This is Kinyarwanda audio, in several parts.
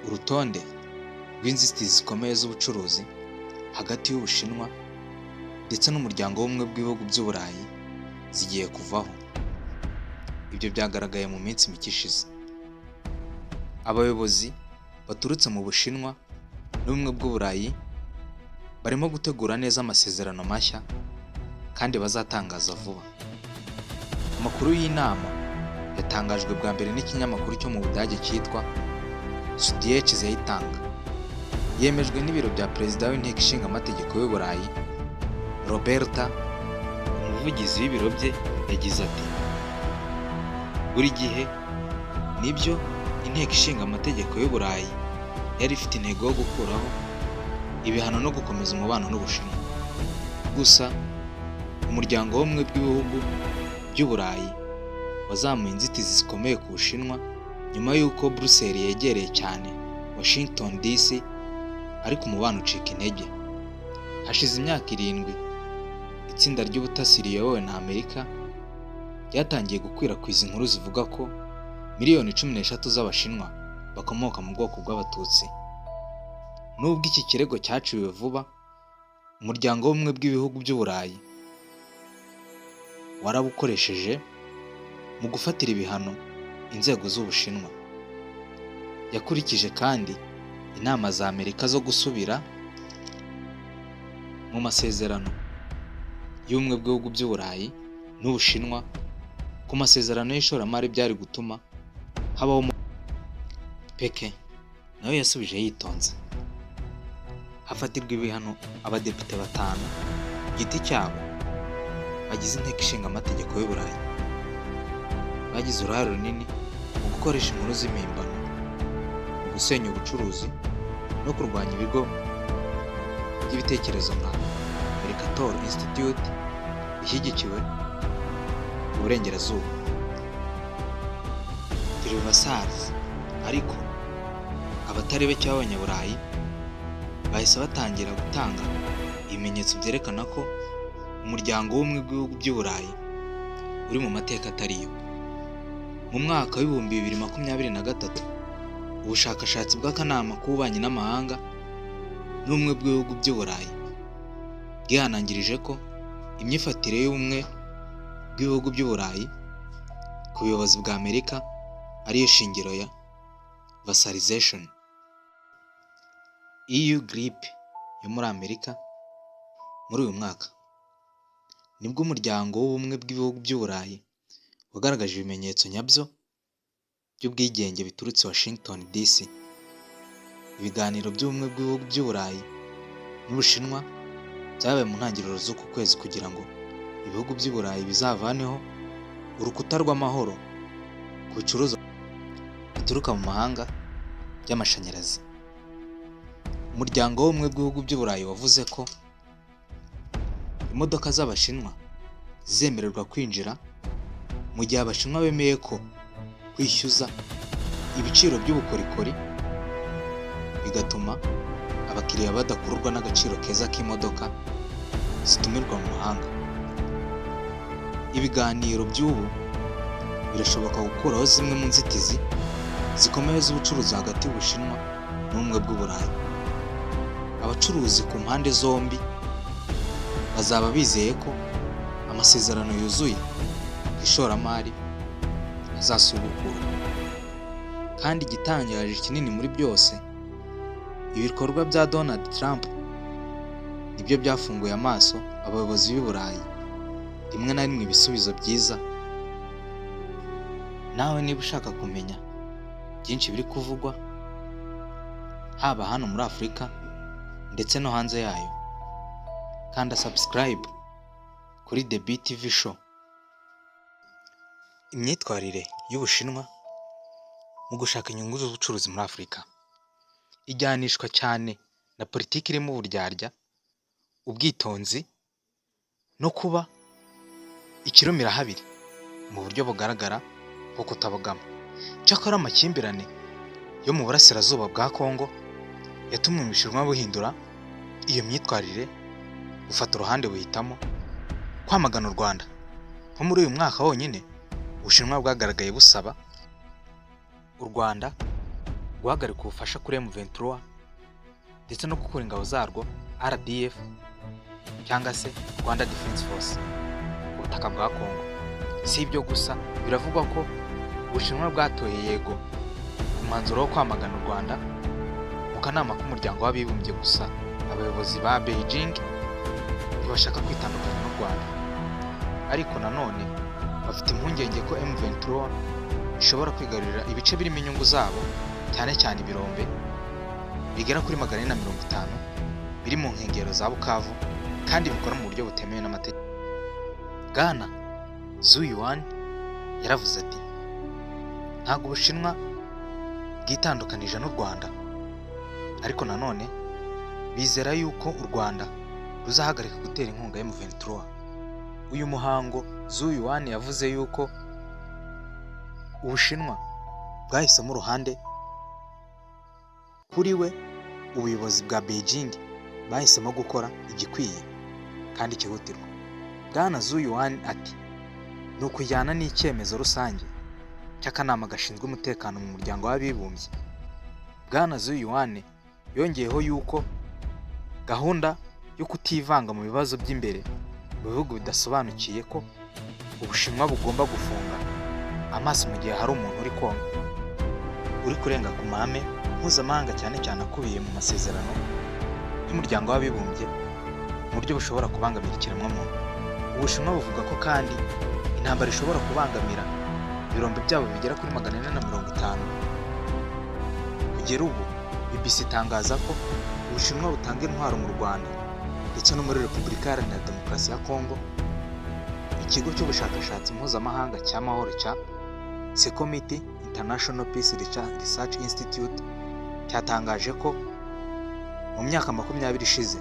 Urutonde rw'inzitizi zikomeye z'ubucuruzi hagati y'Ubushinwa ndetse n'umuryango w'ubumwe bw'ibihugu by'Uburayi zigiye kuvaho. Ibyo byagaragaye mu minsi mike ishize. Abayobozi baturutse mu Bushinwa n'ubumwe bw'Uburayi barimo gutegura neza amasezerano mashya kandi bazatangaza vuba. Amakuru y'inama yatangajwe bwa mbere n'ikinyamakuru cyo mu Budage cyitwa Süddeutsche Zeitung. Yemejwe n'ibiro bya perezida w'inteko ishinga amategeko y'Uburayi Roberta. Umuvugizi w'ibiro bye yagize ati: buri gihe nibyo inteko ishinga amategeko y'Uburayi yari ifite intego yo gukuraho ibihano no gukomeza umubano n'Ubushinwa. Gusa umuryango w'ubumwe bw'ibihugu by'Uburayi wazamuye inzitizi zikomeye ku Bushinwa nyuma y'uko Brussels yegereye cyane Washington DC, ariko umubano ucika intege. Hashize imyaka 7 itsinda ry'ubutasi riyobowe na Amerika ryatangiye gukwirakwiza inkuru zivuga ko miliyoni 13 z'Abashinwa bakomoka mu bwoko bw'Abatutsi. Nubwo iki kirego cyaciwe vuba, umuryango w'ubumwe bw'ibihugu by'Uburayi warabukoresheje mu gufatira ibihano inzego z'Ubushinwa. Yakurikije kandi inama za Amerika zo gusubira mu masezerano y'ubumwe bw'ibihugu by'Uburayi n'Ubushinwa ku masezerano y'ishoramari byari gutuma habaho Peke nawe yasubije yitonze. Hafatirwa ibihano abadepite 5 ku giti cyabo bagize inteko ishinga amategeko y'Uburayi. Bagize uruhare runini mu gukoresha inkuru z'impimbano, mu gusenya ubucuruzi no kurwanya ibigo by'ibitekerezo nka Mercator Institute ishyigikiwe mu burengerazuba Versailles. Ariko abatari bake b'Abanyaburayi bahise batangira gutanga ibimenyetso byerekana ko umuryango w'ubumwe bw'ibihugu by'Uburayi uri mu mateka atariyo. Mu mwaka w'ibihumbi 2023, ubushakashatsi bw'akanama k'ububanyi n'amahanga n'ubumwe bw'ibihugu by'Uburayi bwihanangirije ko imyifatire y'ubumwe bw'ibihugu by'Uburayi ku buyobozi bwa Amerika ariyo shingiro ya vassalization. EU GRIP yo muri Amerika muri uyu mwaka nibwo umuryango w'ubumwe bw'ibihugu by'Uburayi wagaragaje ibimenyetso nyabyo by'ubwigenge biturutse Washington DC. Ibiganiro by'ubumwe bw'ibihugu by'Uburayi n'Ubushinwa byabaye mu ntangiriro z'uku kwezi kugira ngo ibihugu by'Uburayi bizavaneho urukuta rw'amahoro ku bicuruzwa bituruka mu mahanga by'amashanyarazi. Umuryango w'ubumwe bw'ibihugu by'Uburayi wavuze ko imodoka z'Abashinwa zizemererwa kwinjira mu gihe Abashinwa bemeye ko kwishyuza ibiciro by'ubukorikori, bigatuma abakiriya badakururwa n'agaciro keza k'imodoka zitumirwa mu mahanga. Ibiganiro by'ubu birashoboka gukuraho zimwe mu nzitizi zikomeye z'ubucuruzi hagati y'Ubushinwa n'ubumwe bw'Uburayi. Abacuruzi ku mpande zombi bazaba bizeye ko amasezerano yuzuye ku ishoramari azasubukurwa. Kandi igitangaje kinini muri byose, ibikorwa bya Donald Trump nibyo byafunguye amaso abayobozi b'i Burayi rimwe na rimwe ibisubizo byiza. Nawe niba ushaka kumenya byinshi biri kuvugwa haba hano muri Afurika ndetse no hanze yayo, kanda subscribe kuri The BTV Show. Imyitwarire y'Ubushinwa mu gushaka inyungu z'ubucuruzi muri Afurika ijyanishwa cyane na politiki irimo uburyarya, ubwitonzi no kuba ikirumira habiri mu buryo bugaragara nko kutabogama. Cyakora amakimbirane yo mu burasirazuba bwa Kongo yatumye Ubushinwa buhindura iyo myitwarire, bufata uruhande buhitamo kwamagana u Rwanda. Nko muri uyu mwaka wonyine Ubushinwa bwagaragaye busaba u Rwanda guhagarika ubufasha kuri M23 ndetse no gukura ingabo zarwo RDF cyangwa se Rwanda Defense Force ku butaka bwa Congo. Si ibyo gusa, biravugwa ko Ubushinwa bwatoye yego ku mwanzuro wo kwamagana u Rwanda mu kanama k'umuryango w'abibumbye, gusa abayobozi ba Beijing ntibashaka kwitandukanya n'u Rwanda. Ariko nanone bafite impungenge ko M23 ishobora kwigarurira ibice birimo inyungu zabo, cyane cyane ibirombe bigera kuri 450 biri mu nkengero za Bukavu kandi bikora mu buryo butemewe n'amategeko. Bwana Zhu Yuan yaravuze ati ntabwo Ubushinwa bwitandukanije n'u Rwanda, ariko nanone bizera yuko u Rwanda ruzahagarika gutera inkunga M23. Uyu muhango Zhu Yuan yavuze yuko Ubushinwa bwahisemo uruhande, kuri we ubuyobozi bwa Beijing bahisemo gukora igikwiye kandi cyihutirwa. Bwana Zhu Yuan ati ni ukujyana n'icyemezo rusange cy'akanama gashinzwe umutekano mu muryango w'abibumbye. Bwana Zhu Yuan yongeyeho yuko gahunda yo kutivanga mu bibazo by'imbere mu bihugu bidasobanukiye ko Ubushinwa bugomba gufunga amaso mu gihe hari umuntu uri kurenga ku mahame mpuzamahanga, cyane cyane akubiye mu masezerano y'umuryango w'abibumbye mu buryo bushobora kubangamira ikiremwamuntu. Ubushinwa buvuga ko kandi intambara ishobora kubangamira ibirombe byabo bigera kuri 450. Kugera ubu BBC itangaza ko Ubushinwa butanga intwaro mu Rwanda ndetse no muri Repubulika Iharanira Demokarasi ya Congo. Ikigo cy'ubushakashatsi mpuzamahanga cy'amahoro cya Secomiti International Peace Research Institute cyatangaje ko mu myaka 20 ishize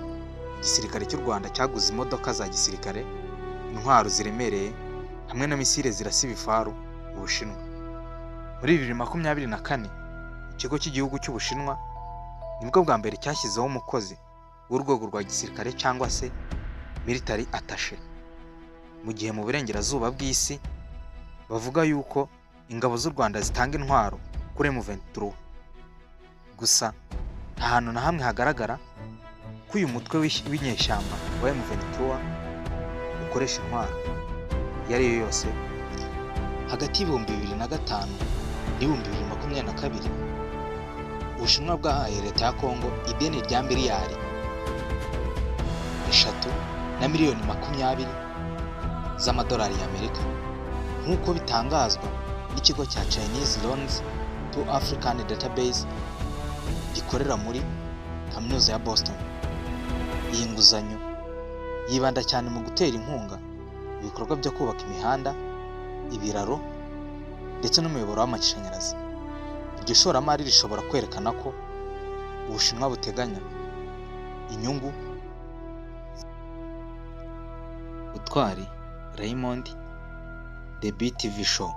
igisirikare cy'u Rwanda cyaguze imodoka za gisirikare, intwaro ziremereye hamwe na misile zirasa ibifaru mu Bushinwa. Muri 2024 ikigo cy'igihugu cy'Ubushinwa nibwo bwa mbere cyashyizeho umukozi w'urwego rwa gisirikare cyangwa se military attaché, mu gihe mu burengerazuba bw'isi bavuga yuko ingabo z'u Rwanda zitanga intwaro kuri M23. Gusa nta hantu na hamwe hagaragara ko uyu mutwe w'inyeshyamba wa M23 ukoresha intwaro iyo ari yo yose. Hagati y'ibihumbi 2005 n'ibihumbi 2022 Ubushinwa bwahaye leta ya Congo ideni rya miliyari 3 miliyoni 20 z'amadolari y'Amerika, nk'uko bitangazwa n'ikigo cya Chinese Loans to African Database gikorera muri kaminuza ya Boston. Iyi nguzanyo yibanda cyane mu gutera inkunga ibikorwa byo kubaka imihanda, ibiraro ndetse n'umuyoboro w'amashanyarazi. Iryo shoramari rishobora kwerekana ko Ubushinwa buteganya inyungu. Utwari Raymond, The BTV Show.